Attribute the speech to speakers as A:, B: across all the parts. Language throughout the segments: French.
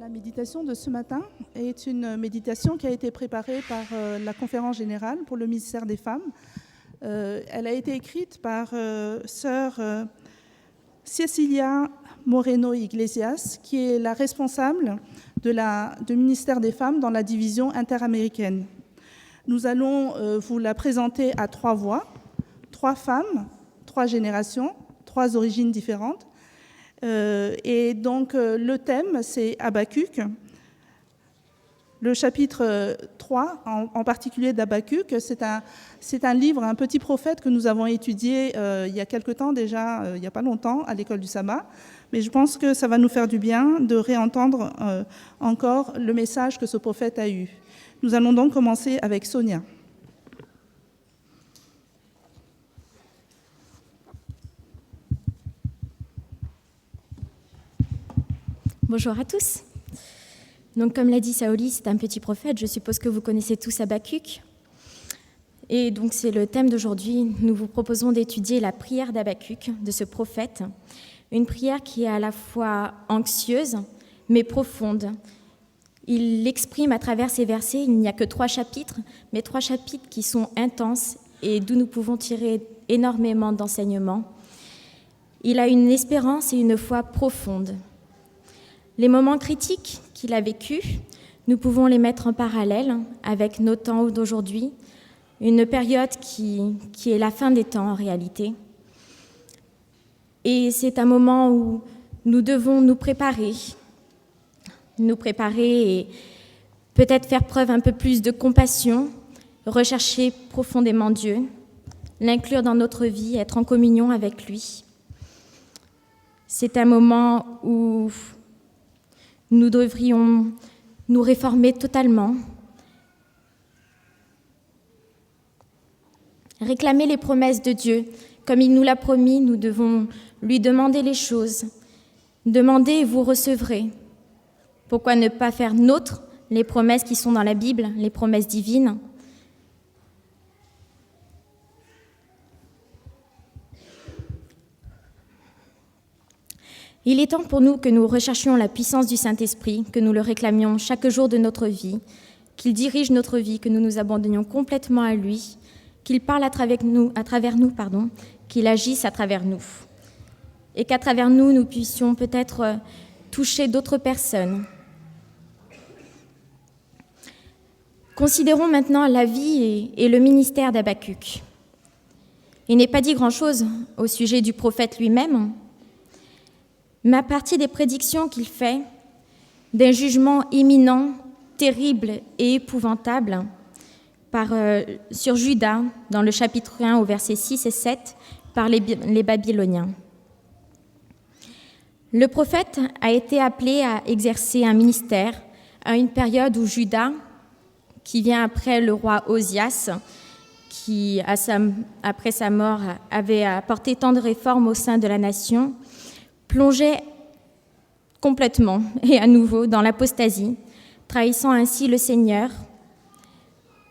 A: La méditation de ce matin est une méditation qui a été préparée par la Conférence générale pour le ministère des Femmes. Elle a été écrite par sœur Cecilia Moreno Iglesias, qui est la responsable du ministère des Femmes dans la division interaméricaine. Nous allons vous la présenter à 3 voix, 3 femmes, 3 générations, 3 origines différentes. Et donc, le thème, c'est Habakkuk. Le chapitre 3, en particulier d'Habakkuk, c'est un livre, un petit prophète que nous avons étudié il y a quelque temps déjà, il n'y a pas longtemps, à l'école du sabbat. Mais je pense que ça va nous faire du bien de réentendre encore le message que ce prophète a eu. Nous allons donc commencer avec Sonia.
B: Bonjour à tous. Donc, comme l'a dit Saoli, c'est un petit prophète. Je suppose que vous connaissez tous Habakkuk. Et donc, c'est le thème d'aujourd'hui. Nous vous proposons d'étudier la prière d'Habakkuk, de ce prophète. Une prière qui est à la fois anxieuse, mais profonde. Il l'exprime à travers ces versets. Il n'y a que 3 chapitres, mais 3 chapitres qui sont intenses et d'où nous pouvons tirer énormément d'enseignements. Il a une espérance et une foi profonde. Les moments critiques qu'il a vécus, nous pouvons les mettre en parallèle avec nos temps d'aujourd'hui, une période qui est la fin des temps en réalité. Et c'est un moment où nous devons nous préparer et peut-être faire preuve un peu plus de compassion, rechercher profondément Dieu, l'inclure dans notre vie, être en communion avec lui. C'est un moment où nous devrions nous réformer totalement, réclamer les promesses de Dieu. Comme il nous l'a promis, nous devons lui demander les choses. Demandez et vous recevrez. Pourquoi ne pas faire nôtres les promesses qui sont dans la Bible, les promesses divines ? Il est temps pour nous que nous recherchions la puissance du Saint-Esprit, que nous le réclamions chaque jour de notre vie, qu'il dirige notre vie, que nous nous abandonnions complètement à lui, qu'il parle à travers nous, qu'il agisse à travers nous. Et qu'à travers nous, nous puissions peut-être toucher d'autres personnes. Considérons maintenant la vie et le ministère d'Habakkuk. Il n'est pas dit grand-chose au sujet du prophète lui-même, mais à partir des prédictions qu'il fait, d'un jugement imminent, terrible et épouvantable sur Juda, dans le chapitre 1 au verset 6 et 7, par les Babyloniens. Le prophète a été appelé à exercer un ministère à une période où Juda, qui vient après le roi Osias, qui, après sa mort, avait apporté tant de réformes au sein de la nation, plongeait complètement et à nouveau dans l'apostasie, trahissant ainsi le Seigneur,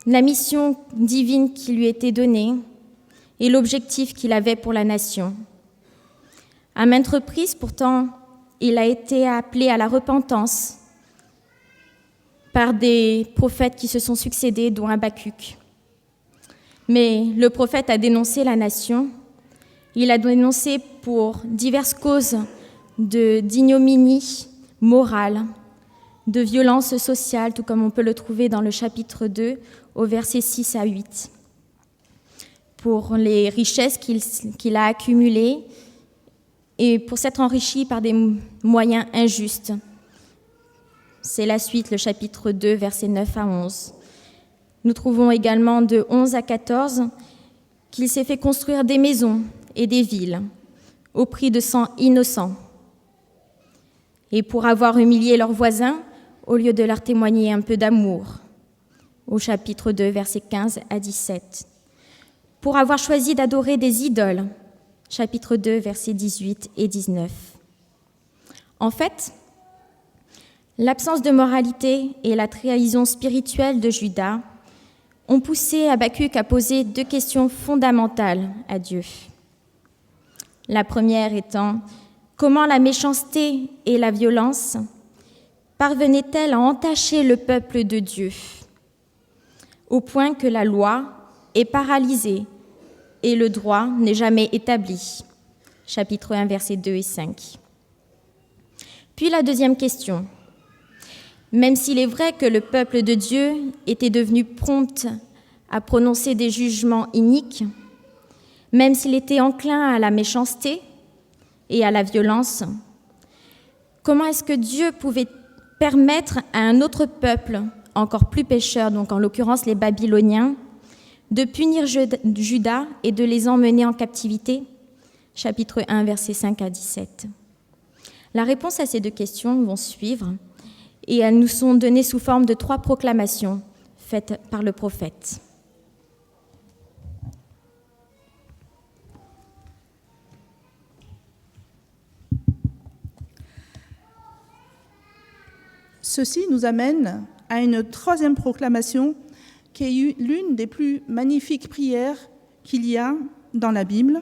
B: la mission divine qui lui était donnée et l'objectif qu'il avait pour la nation. À maintes reprises, pourtant, il a été appelé à la repentance par des prophètes qui se sont succédés, dont Habakkuk. Mais le prophète a dénoncé la nation. Il a dénoncé pour diverses causes d'ignominie morale, de violence sociale, tout comme on peut le trouver dans le chapitre 2, au verset 6 à 8. Pour les richesses qu'il a accumulées et pour s'être enrichi par des moyens injustes. C'est la suite, le chapitre 2, versets 9 à 11. Nous trouvons également de 11 à 14 qu'il s'est fait construire des maisons et des villes au prix de sang innocents. Et pour avoir humilié leurs voisins, au lieu de leur témoigner un peu d'amour, au chapitre 2, versets 15 à 17. Pour avoir choisi d'adorer des idoles, chapitre 2, versets 18 et 19. En fait, l'absence de moralité et la trahison spirituelle de Juda ont poussé Habakkuk à poser 2 questions fondamentales à Dieu. La première étant, comment la méchanceté et la violence parvenait-elle à entacher le peuple de Dieu, au point que la loi est paralysée et le droit n'est jamais établi. Chapitre 1, versets 2 et 5. Puis la deuxième question. Même s'il est vrai que le peuple de Dieu était devenu prompt à prononcer des jugements iniques, même s'il était enclin à la méchanceté et à la violence, comment est-ce que Dieu pouvait permettre à un autre peuple, encore plus pécheur, donc en l'occurrence les Babyloniens, de punir Juda et de les emmener en captivité? Chapitre 1, versets 5 à 17. La réponse à ces deux questions vont suivre, et elles nous sont données sous forme de 3 proclamations faites par le prophète.
A: Ceci nous amène à une 3e proclamation qui est l'une des plus magnifiques prières qu'il y a dans la Bible,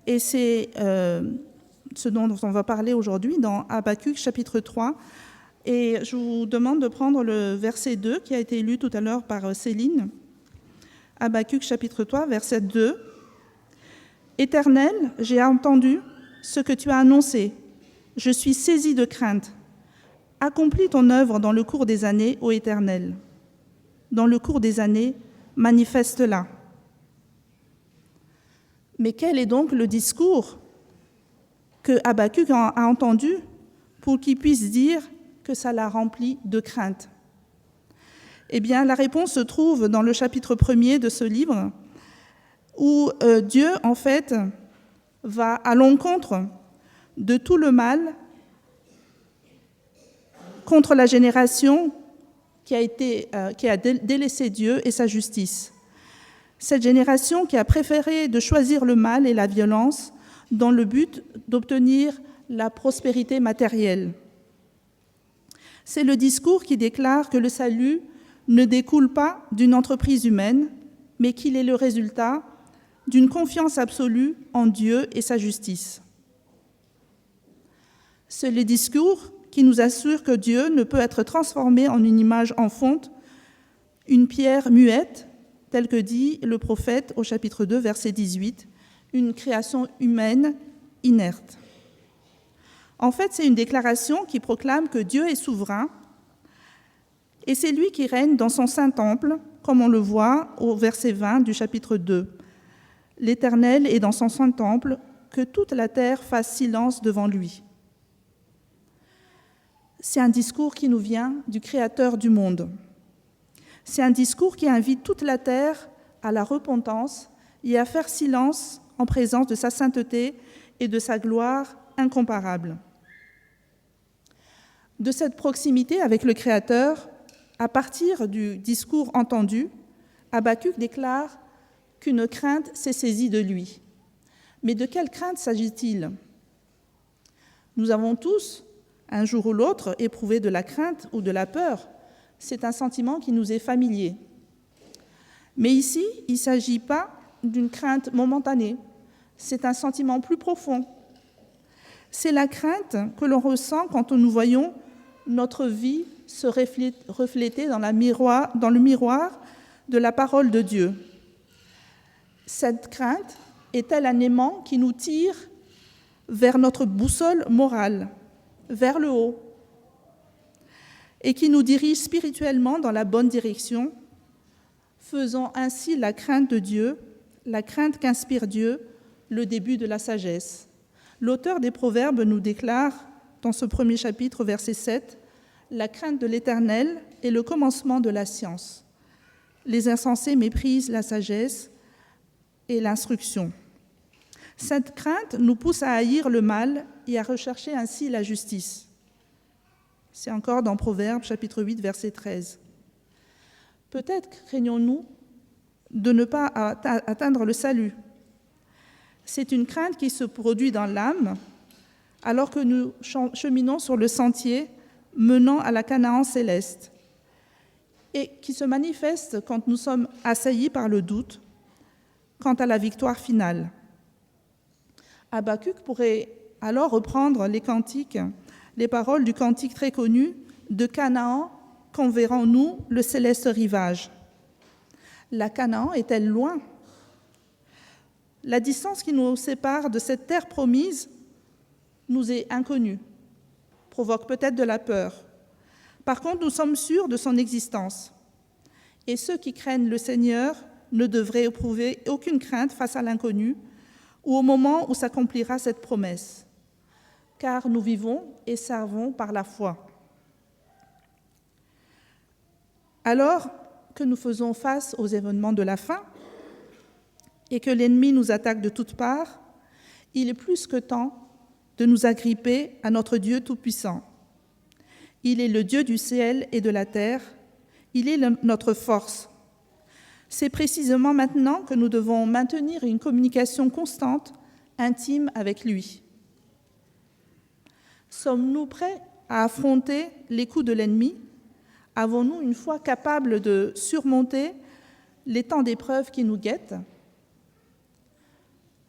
A: et c'est ce dont on va parler aujourd'hui dans Habacuc chapitre 3. Et je vous demande de prendre le verset 2 qui a été lu tout à l'heure par Céline. Habacuc chapitre 3, verset 2. « Éternel, j'ai entendu ce que tu as annoncé. Je suis saisi de crainte. Accomplis ton œuvre dans le cours des années, ô Éternel. Dans le cours des années, manifeste-la. » Mais quel est donc le discours que Habacuc a entendu pour qu'il puisse dire que ça l'a rempli de crainte? Eh bien, la réponse se trouve dans le chapitre 1er de ce livre, où Dieu, en fait, va à l'encontre de tout le mal contre la génération qui a délaissé Dieu et sa justice. Cette génération qui a préféré de choisir le mal et la violence dans le but d'obtenir la prospérité matérielle. C'est le discours qui déclare que le salut ne découle pas d'une entreprise humaine, mais qu'il est le résultat d'une confiance absolue en Dieu et sa justice. C'est le discours qui nous assure que Dieu ne peut être transformé en une image en fonte, une pierre muette, tel que dit le prophète au chapitre 2, verset 18, une création humaine inerte. En fait, c'est une déclaration qui proclame que Dieu est souverain et c'est lui qui règne dans son saint temple, comme on le voit au verset 20 du chapitre 2. L'Éternel est dans son saint temple, que toute la terre fasse silence devant lui. C'est un discours qui nous vient du Créateur du monde. C'est un discours qui invite toute la terre à la repentance et à faire silence en présence de sa sainteté et de sa gloire incomparable. De cette proximité avec le Créateur, à partir du discours entendu, Habacuc déclare qu'une crainte s'est saisie de lui. Mais de quelle crainte s'agit-il? Nous avons tous, un jour ou l'autre, éprouvé de la crainte ou de la peur. C'est un sentiment qui nous est familier. Mais ici, il ne s'agit pas d'une crainte momentanée. C'est un sentiment plus profond. C'est la crainte que l'on ressent quand nous voyons notre vie se refléter dans le miroir de la parole de Dieu. Cette crainte est-elle un aimant qui nous tire vers notre boussole morale, vers le haut, et qui nous dirige spirituellement dans la bonne direction, faisant ainsi la crainte de Dieu, la crainte qu'inspire Dieu, le début de la sagesse. L'auteur des Proverbes nous déclare, dans ce premier chapitre, verset 7, « La crainte de l'Éternel est le commencement de la science. Les insensés méprisent la sagesse et l'instruction. » Cette crainte nous pousse à haïr le mal et à rechercher ainsi la justice. C'est encore dans Proverbes, chapitre 8, verset 13. Peut-être craignons-nous de ne pas atteindre le salut. C'est une crainte qui se produit dans l'âme alors que nous cheminons sur le sentier menant à la Canaan céleste et qui se manifeste quand nous sommes assaillis par le doute quant à la victoire finale. Habacuc pourrait alors reprendre les paroles du cantique très connu, De Canaan, quand verrons-nous le céleste rivage? La Canaan est-elle loin? La distance qui nous sépare de cette terre promise nous est inconnue, provoque peut-être de la peur. Par contre, nous sommes sûrs de son existence. Et ceux qui craignent le Seigneur ne devraient éprouver aucune crainte face à l'inconnu ou au moment où s'accomplira cette promesse, car nous vivons et servons par la foi. Alors que nous faisons face aux événements de la fin et que l'ennemi nous attaque de toutes parts, il est plus que temps de nous agripper à notre Dieu Tout-Puissant. Il est le Dieu du ciel et de la terre, il est notre force. C'est précisément maintenant que nous devons maintenir une communication constante, intime avec lui. Sommes-nous prêts à affronter les coups de l'ennemi? Avons-nous une foi capable de surmonter les temps d'épreuve qui nous guettent?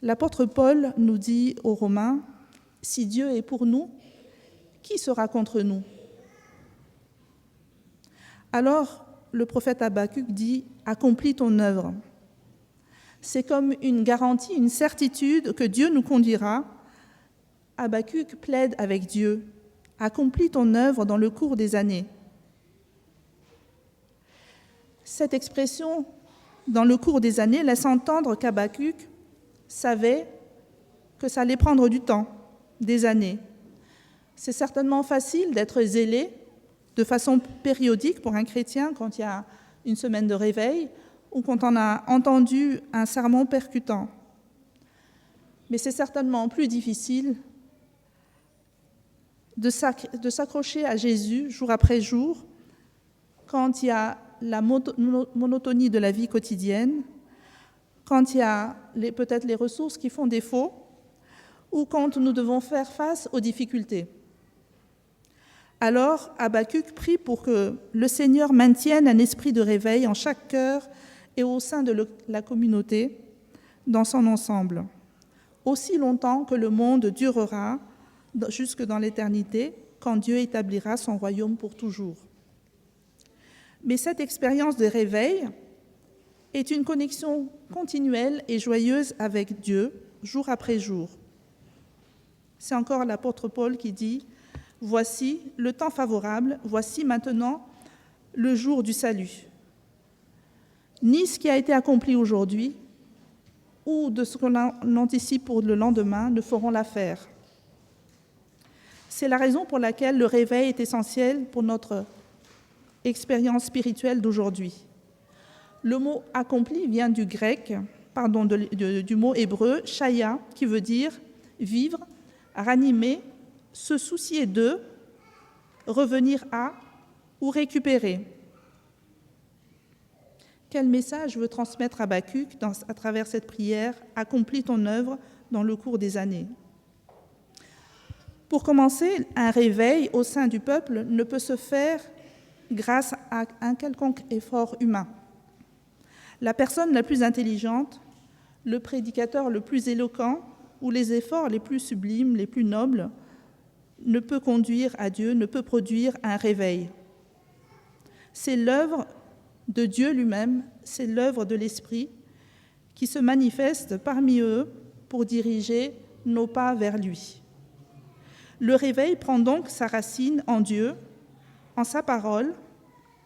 A: L'apôtre Paul nous dit aux Romains, « Si Dieu est pour nous, qui sera contre nous ?» Alors, le prophète Habacuc dit « Accomplis ton œuvre ». C'est comme une garantie, une certitude que Dieu nous conduira. Habacuc plaide avec Dieu « Accomplis ton œuvre dans le cours des années ». Cette expression « dans le cours des années » laisse entendre qu'Habacuc savait que ça allait prendre du temps, des années. C'est certainement facile d'être zélé de façon périodique pour un chrétien quand il y a une semaine de réveil ou quand on a entendu un sermon percutant. Mais c'est certainement plus difficile de s'accrocher à Jésus jour après jour quand il y a la monotonie de la vie quotidienne, quand il y a peut-être les ressources qui font défaut ou quand nous devons faire face aux difficultés. Alors, Habacuc prie pour que le Seigneur maintienne un esprit de réveil en chaque cœur et au sein de la communauté dans son ensemble, aussi longtemps que le monde durera jusque dans l'éternité, quand Dieu établira son royaume pour toujours. Mais cette expérience de réveil est une connexion continuelle et joyeuse avec Dieu, jour après jour. C'est encore l'apôtre Paul qui dit « Voici le temps favorable, voici maintenant le jour du salut. Ni ce qui a été accompli aujourd'hui, ou de ce qu'on anticipe pour le lendemain, ne feront l'affaire. » C'est la raison pour laquelle le réveil est essentiel pour notre expérience spirituelle d'aujourd'hui. Le mot « accompli » vient du grec, du mot hébreu « shaya » qui veut dire « vivre », ranimer, se soucier de, revenir à ou récupérer. Quel message veut transmettre Habacuc à travers cette prière « Accomplis ton œuvre dans le cours des années ». Pour commencer, un réveil au sein du peuple ne peut se faire grâce à un quelconque effort humain. La personne la plus intelligente, le prédicateur le plus éloquent ou les efforts les plus sublimes, les plus nobles, ne peut conduire à Dieu, ne peut produire un réveil. C'est l'œuvre de Dieu lui-même, c'est l'œuvre de l'Esprit qui se manifeste parmi eux pour diriger nos pas vers lui. Le réveil prend donc sa racine en Dieu, en sa parole,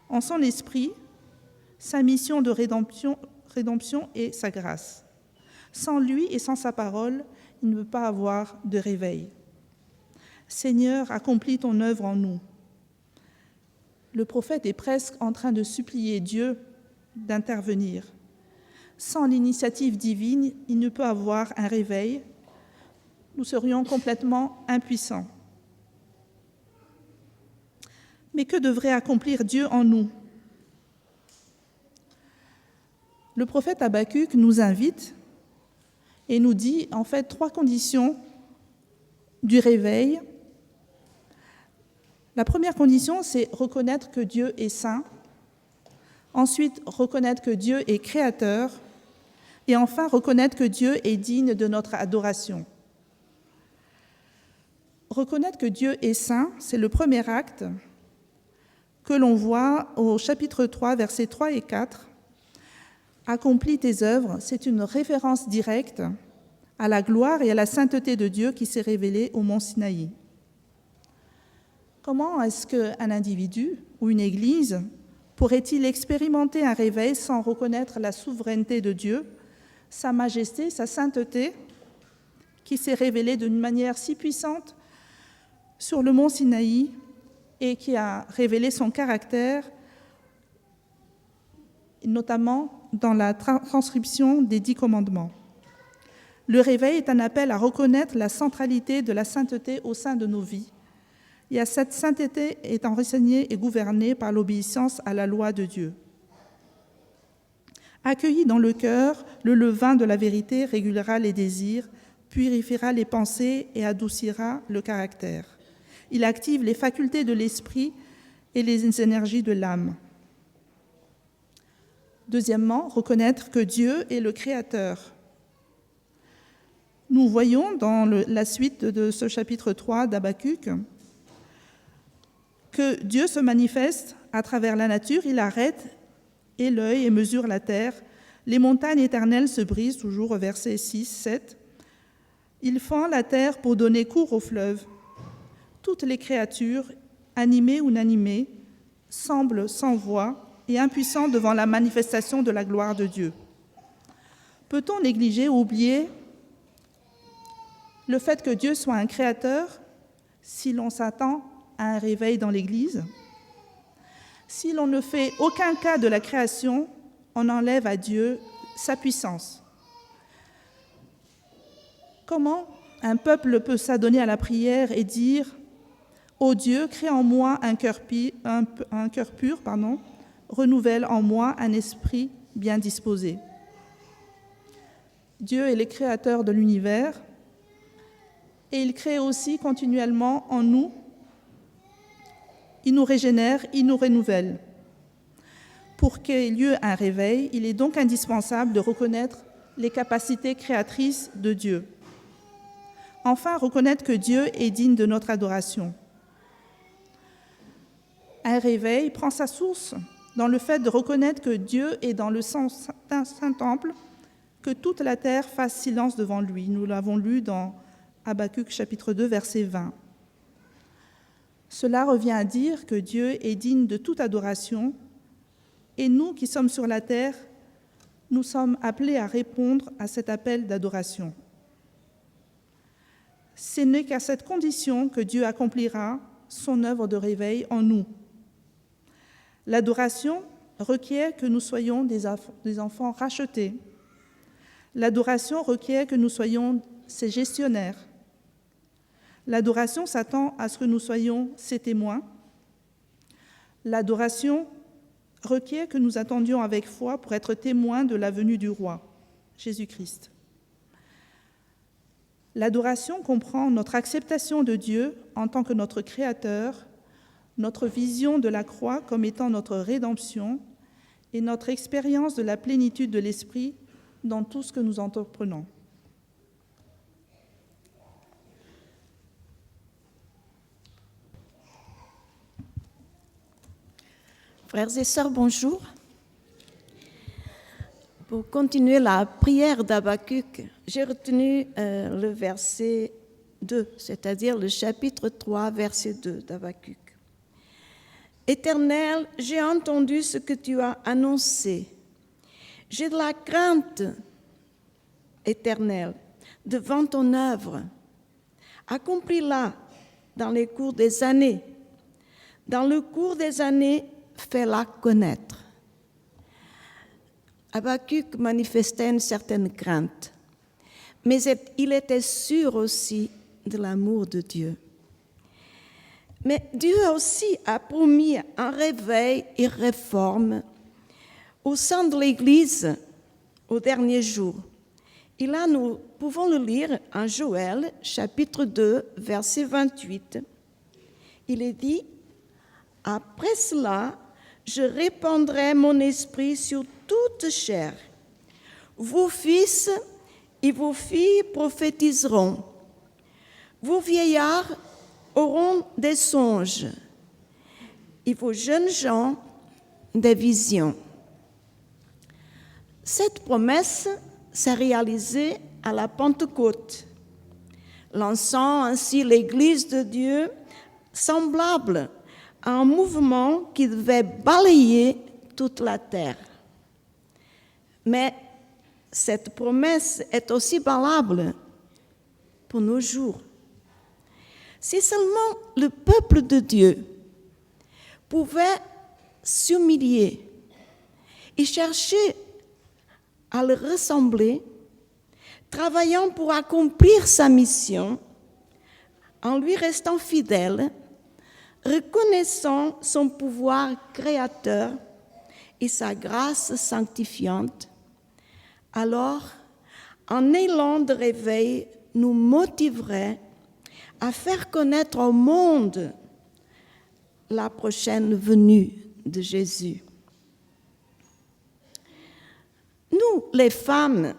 A: en son esprit, sa mission de rédemption et sa grâce. Sans lui et sans sa parole, il ne peut pas avoir de réveil. Seigneur, accomplis ton œuvre en nous. Le prophète est presque en train de supplier Dieu d'intervenir. Sans l'initiative divine, il ne peut avoir un réveil. Nous serions complètement impuissants. Mais que devrait accomplir Dieu en nous? Le prophète Habacuc nous invite et nous dit en fait 3 conditions du réveil. La première condition, c'est reconnaître que Dieu est saint. Ensuite, reconnaître que Dieu est créateur. Et enfin, reconnaître que Dieu est digne de notre adoration. Reconnaître que Dieu est saint, c'est le premier acte. que l'on voit au chapitre 3, versets 3 et 4. « Accomplis tes œuvres », c'est une référence directe à la gloire et à la sainteté de Dieu qui s'est révélée au mont Sinaï. Comment est-ce qu'un individu ou une église pourrait-il expérimenter un réveil sans reconnaître la souveraineté de Dieu, sa majesté, sa sainteté, qui s'est révélée d'une manière si puissante sur le mont Sinaï et qui a révélé son caractère, notamment dans la transcription des 10 commandements. Le réveil est un appel à reconnaître la centralité de la sainteté au sein de nos vies. Et à cette sainteté est enseignée et gouvernée par l'obéissance à la loi de Dieu. Accueilli dans le cœur, le levain de la vérité régulera les désirs, purifiera les pensées et adoucira le caractère. Il active les facultés de l'esprit et les énergies de l'âme. Deuxièmement, reconnaître que Dieu est le Créateur. Nous voyons dans la suite de ce chapitre 3 d'Habakkuk que Dieu se manifeste à travers la nature, il arrête et l'œil et mesure la terre. Les montagnes éternelles se brisent, toujours au verset 6, 7. Il fend la terre pour donner cours aux fleuves. Toutes les créatures, animées ou inanimées, semblent sans voix et impuissantes devant la manifestation de la gloire de Dieu. Peut-on négliger ou oublier le fait que Dieu soit un créateur si l'on s'attend à un réveil dans l'Église? Si l'on ne fait aucun cas de la création, on enlève à Dieu sa puissance. Comment un peuple peut s'adonner à la prière et dire « Ô Dieu, crée en moi un cœur pur, renouvelle en moi un esprit bien disposé ». Dieu est le créateur de l'univers et il crée aussi continuellement en nous. Il nous régénère, il nous renouvelle. Pour qu'il y ait lieu un réveil, il est donc indispensable de reconnaître les capacités créatrices de Dieu. Enfin, reconnaître que Dieu est digne de notre adoration. Un réveil prend sa source dans le fait de reconnaître que Dieu est dans le Saint-Temple, que toute la terre fasse silence devant lui. Nous l'avons lu dans Habakkuk chapitre 2, verset 20. Cela revient à dire que Dieu est digne de toute adoration et nous qui sommes sur la terre, nous sommes appelés à répondre à cet appel d'adoration. Ce n'est qu'à cette condition que Dieu accomplira son œuvre de réveil en nous. L'adoration requiert que nous soyons des enfants rachetés. L'adoration requiert que nous soyons ses gestionnaires. L'adoration s'attend à ce que nous soyons ses témoins. L'adoration requiert que nous attendions avec foi pour être témoins de la venue du roi, Jésus-Christ. L'adoration comprend notre acceptation de Dieu en tant que notre Créateur, notre vision de la croix comme étant notre rédemption et notre expérience de la plénitude de l'Esprit dans tout ce que nous entreprenons.
C: Frères et sœurs, bonjour. Pour continuer la prière d'Habakkuk, j'ai retenu le verset 2, c'est-à-dire le chapitre 3, verset 2 d'Habakkuk. Éternel, j'ai entendu ce que tu as annoncé. J'ai de la crainte, Éternel, devant ton œuvre. Accomplis-la dans les cours des années. Dans le cours des années, fais-la connaître. Habakkuk manifestait une certaine crainte, mais il était sûr aussi de l'amour de Dieu. Mais Dieu aussi a promis un réveil et réforme au sein de l'Église au dernier jour. Et là, nous pouvons le lire en Joël, chapitre 2, verset 28. Il est dit « Après cela, je répandrai mon esprit sur toute chair. Vos fils et vos filles prophétiseront. Vos vieillards auront des songes. et vos jeunes gens des visions. Cette promesse s'est réalisée à la Pentecôte, lançant ainsi l'Église de Dieu semblable à un mouvement qui devait balayer toute la terre. Mais cette promesse est aussi valable pour nos jours. Si seulement le peuple de Dieu pouvait s'humilier et chercher à le ressembler, travaillant pour accomplir sa mission, en lui restant fidèle, reconnaissant son pouvoir créateur et sa grâce sanctifiante, alors un élan de réveil nous motiverait à faire connaître au monde la prochaine venue de Jésus. Nous, les femmes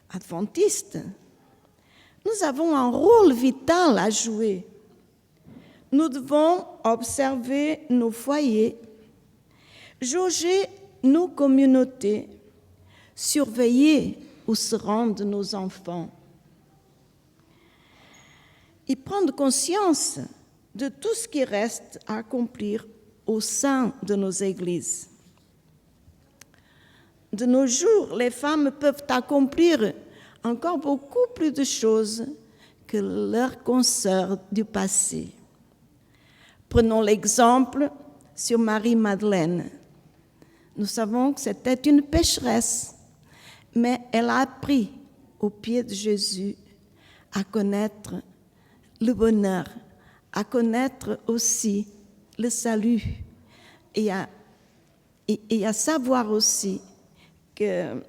C: adventistes, nous avons un rôle vital à jouer. Nous devons observer nos foyers, jauger nos communautés, surveiller où se rendent nos enfants et prendre conscience de tout ce qui reste à accomplir au sein de nos églises. De nos jours, les femmes peuvent accomplir encore beaucoup plus de choses que leurs consoeurs du passé. Prenons l'exemple sur Marie-Madeleine. Nous savons que c'était une pécheresse, mais elle a appris aux pieds de Jésus à connaître le bonheur, à connaître aussi le salut et à savoir aussi que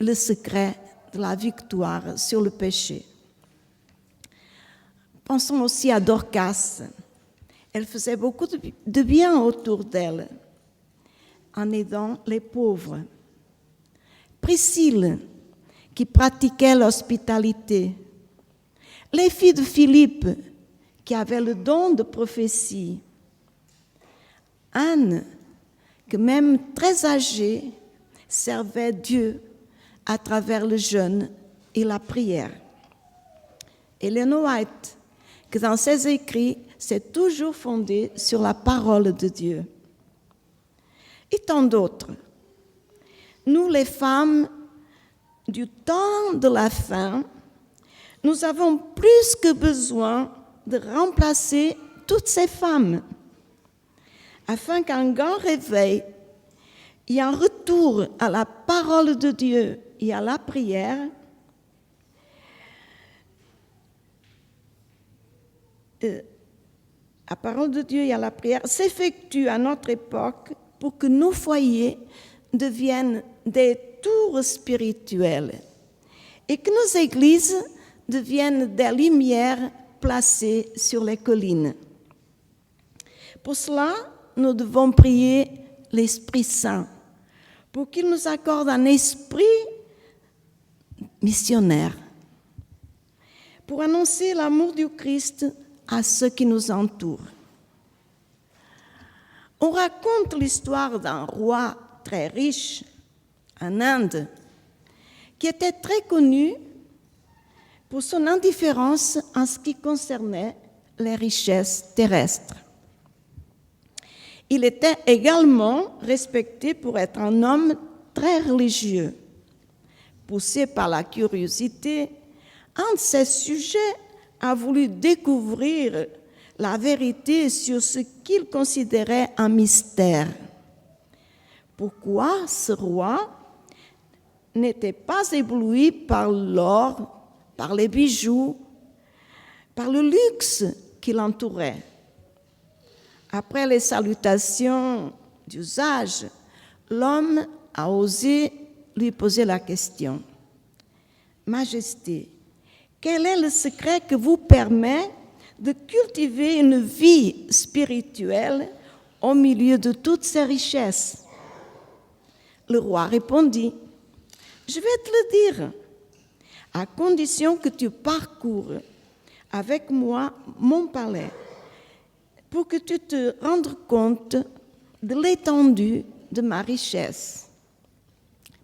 C: le secret de la victoire sur le péché. Pensons aussi à Dorcas. Elle faisait beaucoup de bien autour d'elle en aidant les pauvres. Priscille, qui pratiquait l'hospitalité. Les filles de Philippe, qui avaient le don de prophétie. Anne, que même très âgée, servait Dieu à travers le jeûne et la prière. Ellen White, que dans ses écrits s'est toujours fondée sur la parole de Dieu. Et tant d'autres. Nous, les femmes du temps de la fin, nous avons plus que besoin de remplacer toutes ces femmes afin qu'un grand réveil et un retour à la parole de Dieu et à la prière s'effectuent à notre époque pour que nos foyers deviennent des tours spirituelles et que nos églises deviennent des lumières placées sur les collines. Pour cela, nous devons prier l'Esprit Saint pour qu'il nous accorde un esprit missionnaire, pour annoncer l'amour du Christ à ceux qui nous entourent. On raconte l'histoire d'un roi très riche en Inde qui était très connu pour son indifférence en ce qui concernait les richesses terrestres. Il était également respecté pour être un homme très religieux. Poussé par la curiosité, un de ses sujets a voulu découvrir la vérité sur ce qu'il considérait un mystère. Pourquoi ce roi n'était pas ébloui par l'or, par les bijoux, par le luxe qui l'entourait? Après les salutations d'usage, l'homme a osé lui poser la question. « Majesté, quel est le secret qui vous permet de cultiver une vie spirituelle au milieu de toutes ces richesses ?» Le roi répondit, « Je vais te le dire, à condition que tu parcours avec moi mon palais. pour que tu te rendes compte de l'étendue de ma richesse.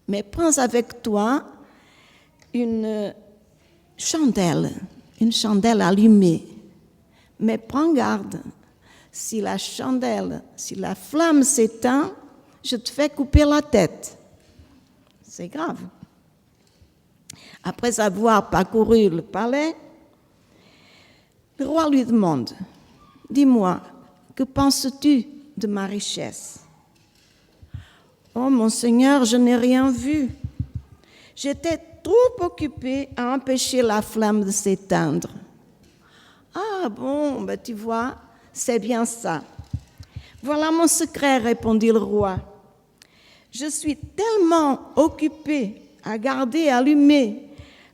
C: Mais prends avec toi une chandelle allumée. Mais prends garde, si la flamme s'éteint, je te fais couper la tête. C'est grave. Après avoir parcouru le palais, le roi lui demande, « Dis-moi, que penses-tu de ma richesse ?»« Oh, mon Seigneur, je n'ai rien vu. J'étais trop occupée à empêcher la flamme de s'éteindre. » « Ah bon, ben tu vois, c'est bien ça. Voilà mon secret, répondit le roi. Je suis tellement occupée à garder allumée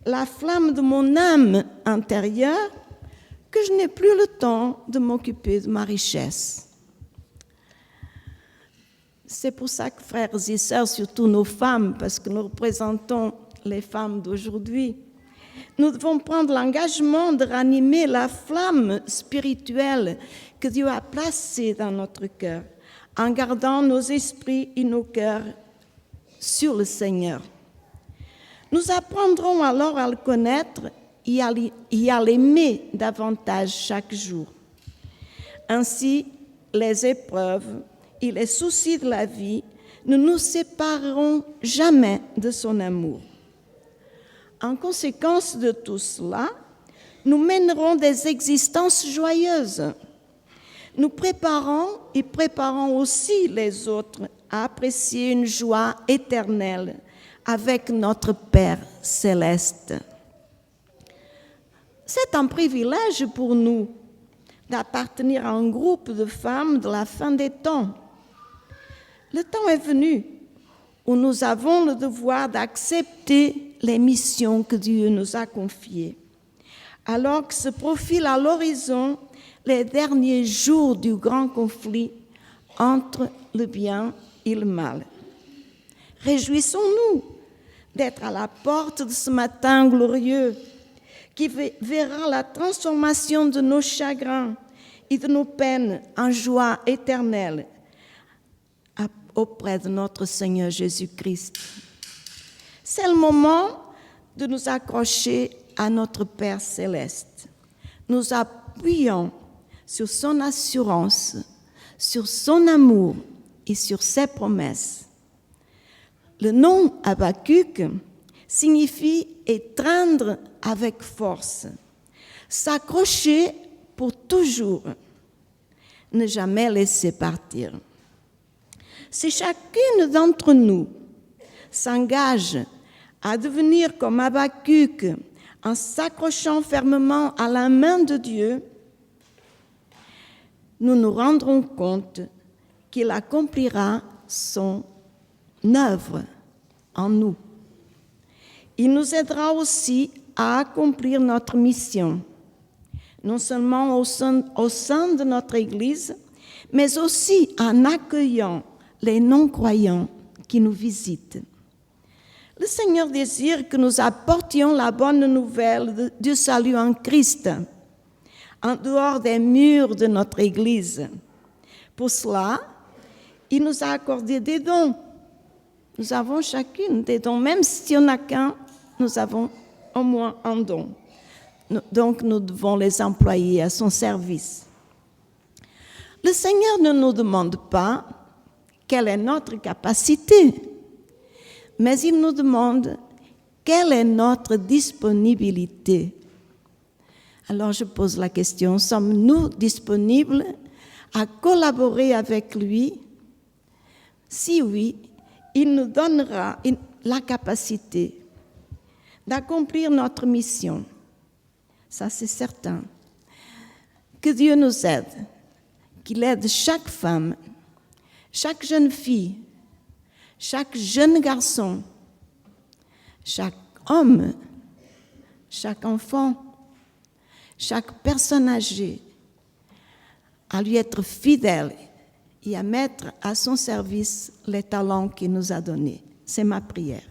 C: la flamme de mon âme intérieure que je n'ai plus le temps de m'occuper de ma richesse. C'est pour ça que, frères et sœurs, surtout nos femmes, parce que nous représentons les femmes d'aujourd'hui, nous devons prendre l'engagement de ranimer la flamme spirituelle que Dieu a placée dans notre cœur, en gardant nos esprits et nos cœurs sur le Seigneur. Nous apprendrons alors à le connaître et à l'aimer davantage chaque jour. Ainsi, les épreuves et les soucis de la vie ne nous sépareront jamais de son amour. En conséquence de tout cela, nous mènerons des existences joyeuses. Nous préparons aussi les autres à apprécier une joie éternelle avec notre Père céleste. C'est un privilège pour nous d'appartenir à un groupe de femmes de la fin des temps. Le temps est venu où nous avons le devoir d'accepter les missions que Dieu nous a confiées, alors que se profilent à l'horizon les derniers jours du grand conflit entre le bien et le mal. Réjouissons-nous d'être à la porte de ce matin glorieux qui verra la transformation de nos chagrins et de nos peines en joie éternelle auprès de notre Seigneur Jésus-Christ. C'est le moment de nous accrocher à notre Père céleste. Nous appuyons sur son assurance, sur son amour et sur ses promesses. Le nom Habakkuk signifie étreindre avec force, s'accrocher pour toujours, ne jamais laisser partir. Si chacune d'entre nous s'engage à devenir comme Habakkuk en s'accrochant fermement à la main de Dieu, nous nous rendrons compte qu'il accomplira son œuvre en nous. Il nous aidera aussi à accomplir notre mission, non seulement au sein de notre Église, mais aussi en accueillant les non-croyants qui nous visitent. Le Seigneur désire que nous apportions la bonne nouvelle du salut en Christ, en dehors des murs de notre Église. Pour cela, il nous a accordé des dons. Nous avons chacune des dons, même s'il n'y en a qu'un, nous avons au moins un don. Donc, nous devons les employer à son service. Le Seigneur ne nous demande pas quelle est notre capacité, mais il nous demande quelle est notre disponibilité. Alors je pose la question, sommes-nous disponibles à collaborer avec lui? Si oui, il nous donnera la capacité d'accomplir notre mission. Ça, c'est certain. Que Dieu nous aide, qu'il aide chaque femme, chaque jeune fille, chaque jeune garçon, chaque homme, chaque enfant, chaque personne âgée, à lui être fidèle et à mettre à son service les talents qu'il nous a donnés. C'est ma prière.